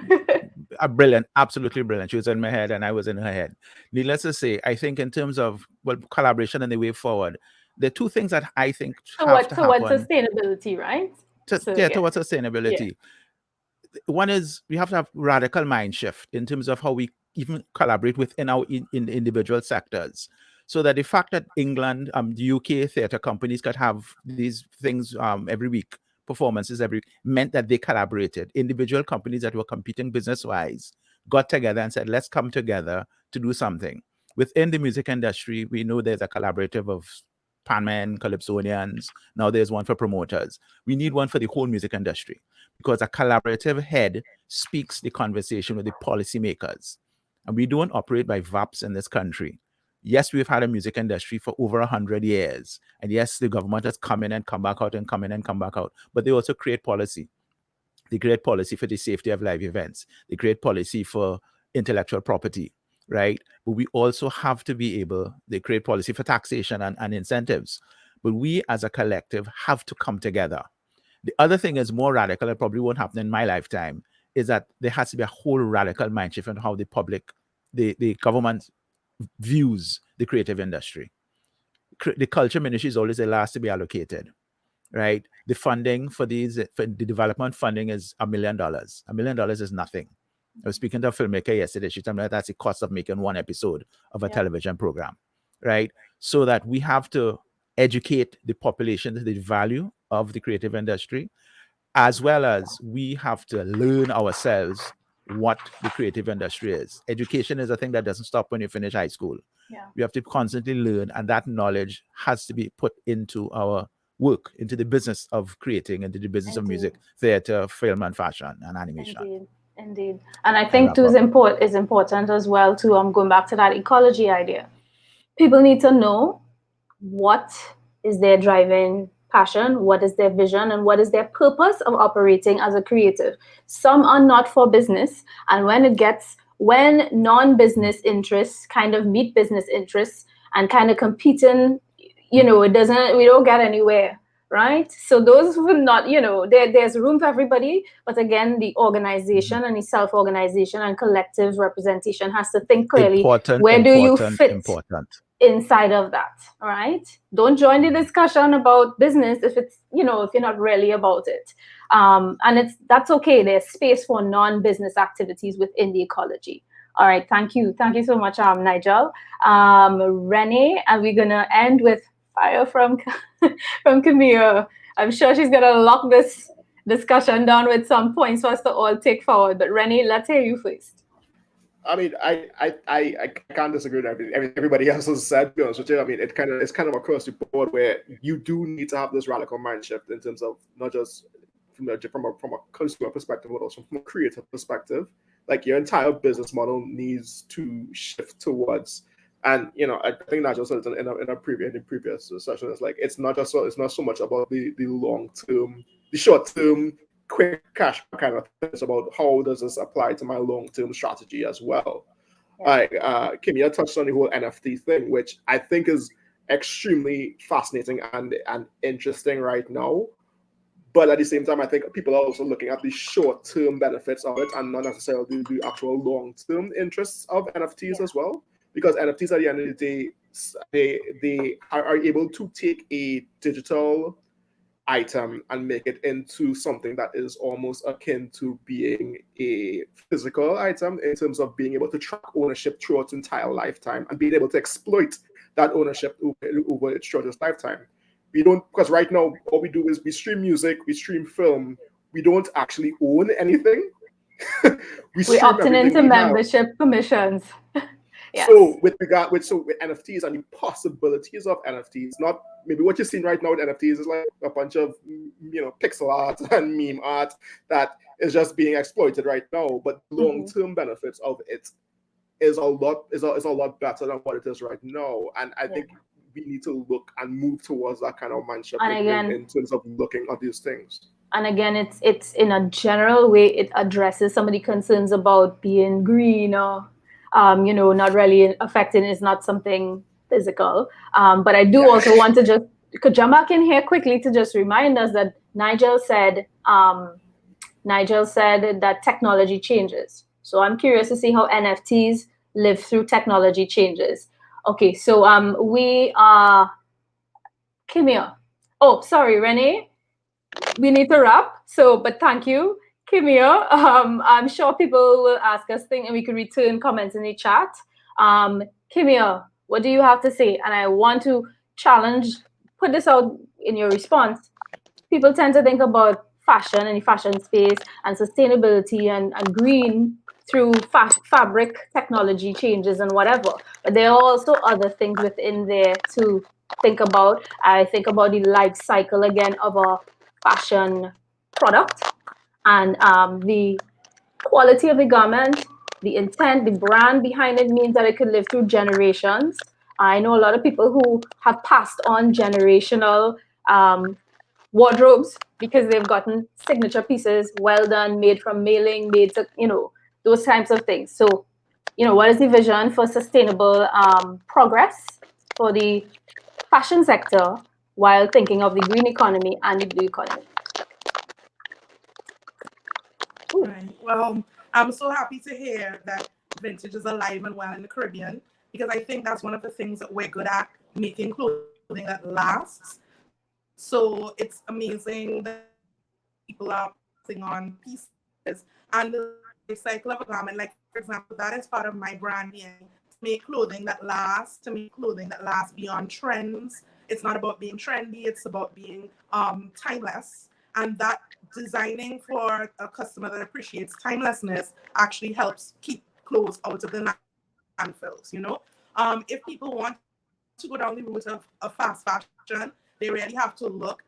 Brilliant, absolutely brilliant. She was in my head and I was in her head. Needless to say, I think in terms of collaboration and the way forward, there are two things that I think have to happen. Towards sustainability, right? Towards sustainability. One is we have to have radical mind shift in terms of how we even collaborate within our individual sectors. So that the fact that England, the UK theatre companies could have these things every week, performances every week, meant that they collaborated. Individual companies that were competing business-wise got together and said, let's come together to do something. Within the music industry, we know there's a collaborative of Panmen, Calypsonians. Now there's one for promoters. We need one for the whole music industry because a collaborative head speaks the conversation with the policymakers. And we don't operate by VAPs in this country. Yes, we've had a music industry for over 100 years. And yes, the government has come in and come back out and come in and come back out. But they also create policy. They create policy for the safety of live events. They create policy for intellectual property, right? But we also have to be able, they create policy for taxation and incentives. But we as a collective have to come together. The other thing is more radical, it probably won't happen in my lifetime, is that there has to be a whole radical mind shift on how the public, the government views the creative industry. The culture ministry is always the last to be allocated, right? The funding for the development funding is $1 million. $1 million is nothing. I was speaking to a filmmaker yesterday. She told me that's the cost of making one episode of a television program, right? So that we have to educate the population to the value of the creative industry, as well as we have to learn ourselves what the creative industry is. Education is a thing that doesn't stop when you finish high school. We have to constantly learn, and that knowledge has to be put into our work, into the business of creating, into the business of music, theater, film, and fashion, and animation. Indeed. And I think too is important as well too. I'm going back to that ecology idea. People need to know what is their driving passion, what is their vision, and what is their purpose of operating as a creative. Some are not for business, and when non-business interests kind of meet business interests and kind of competing, we don't get anywhere, right? So those will not, there's room for everybody, but again, the organization and the self-organization and collective representation has to think clearly, where do you fit inside of that, right? Don't join the discussion about business if it's, if you're not really about it. And that's okay. There's space for non-business activities within the ecology. All right, thank you so much, Nigel. Renee, and we're gonna end with fire from Camille. I'm sure she's gonna lock this discussion down with some points for us to all take forward. But Renee, let's hear you first. I mean, I can't disagree with everything everybody else has said. To be honest with you, I mean, it's kind of across the board where you do need to have this radical mind shift in terms of not just from a consumer perspective, but also from a creative perspective. Like your entire business model needs to shift towards, and I think Nigel said it in a previous session. It's like it's not so much about the long term, the short term, quick cash kind of thing. It's about how does this apply to my long-term strategy as well. Kimia touched on the whole NFT thing, which I think is extremely fascinating and interesting right now. But at the same time, I think people are also looking at the short-term benefits of it and not necessarily the actual long-term interests of NFTs as well. Because NFTs at the end of the day, they are able to take a digital item and make it into something that is almost akin to being a physical item in terms of being able to track ownership throughout its entire lifetime and being able to exploit that ownership over its shortest lifetime. We don't, because right now all we do is we stream music, we stream film, we don't actually own anything. we We're stream opting everything into we have. membership commissions. Yes. So with NFTs and the possibilities of NFTs, not maybe what you're seeing right now with NFTs is like a bunch of pixel art and meme art that is just being exploited right now, but long-term benefits of it is a lot better than what it is right now. And I think we need to look and move towards that kind of mindset in terms of looking at these things. And again, it's in a general way, it addresses some of the concerns about being green or not really affecting, is not something physical. But I do also want to just jump back in here quickly to just remind us that Nigel said that technology changes. So I'm curious to see how NFTs live through technology changes. Okay, so we are Kimia. Oh, sorry, Renee. We need to wrap. But thank you, Kimia. I'm sure people will ask us things and we can return comments in the chat. Kimia, what do you have to say? And I want to put this out in your response. People tend to think about fashion and the fashion space and sustainability and green through fabric technology changes and whatever. But there are also other things within there to think about. I think about the life cycle again of a fashion product and the quality of the garment, the intent, the brand behind it means that it could live through generations. I know a lot of people who have passed on generational wardrobes because they've gotten signature pieces, well done, made from mailing, made to, those types of things. So, what is the vision for sustainable progress for the fashion sector while thinking of the green economy and the blue economy? Right. Well, I'm so happy to hear that vintage is alive and well in the Caribbean, because I think that's one of the things that we're good at, making clothing that lasts. So it's amazing that people are putting on pieces and the cycle of a garment. Like, for example, that is part of my branding, to make clothing that lasts, beyond trends. It's not about being trendy, it's about being timeless. And that designing for a customer that appreciates timelessness actually helps keep clothes out of the landfills, If people want to go down the route of fast fashion, they really have to look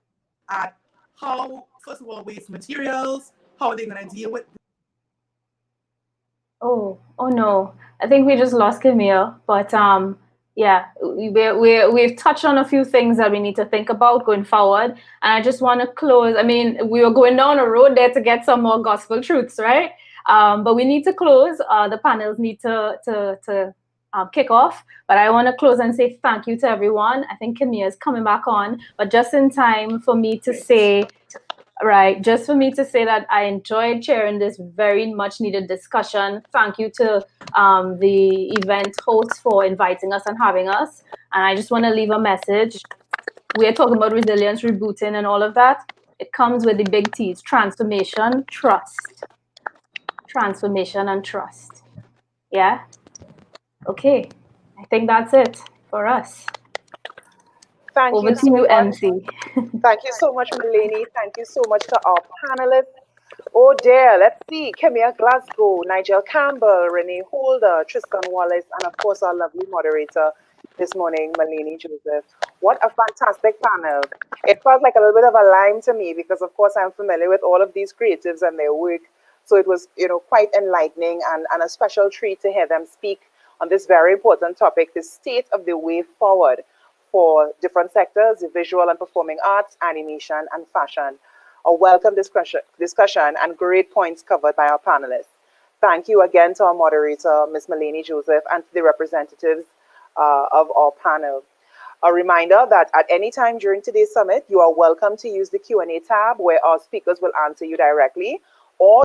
at how, first of all, waste materials, how are they going to deal with. Oh no, I think we just lost Camille, but we've touched on a few things that we need to think about going forward. And I just want to close. I mean, we were going down a road there to get some more gospel truths, right? But we need to close. The panels need to kick off. But I want to close and say thank you to everyone. I think Camille is coming back on, but just in time for me to say, that I enjoyed chairing this very much needed discussion. Thank you to the event hosts for inviting us and having us. And I just want to leave a message. We are talking about resilience, rebooting, and all of that. It comes with the big T's: transformation, trust. Transformation and trust. Yeah? Okay. I think that's it for us. Over to you, MC. Thank you so much, Melanie. Thank you so much to our panelists. Oh dear, let's see. Kimia Glasgow, Nigel Campbell, Renee Holder, Tristan Wallace, and of course our lovely moderator this morning, Melanie Joseph. What a fantastic panel. It felt like a little bit of a lime to me because of course I'm familiar with all of these creatives and their work. So it was, quite enlightening and a special treat to hear them speak on this very important topic, the state of the way forward for different sectors, the visual and performing arts, animation, and fashion. A welcome discussion and great points covered by our panelists. Thank you again to our moderator, Ms. Melanie Joseph, and to the representatives of our panel. A reminder that at any time during today's summit, you are welcome to use the Q&A tab where our speakers will answer you directly, or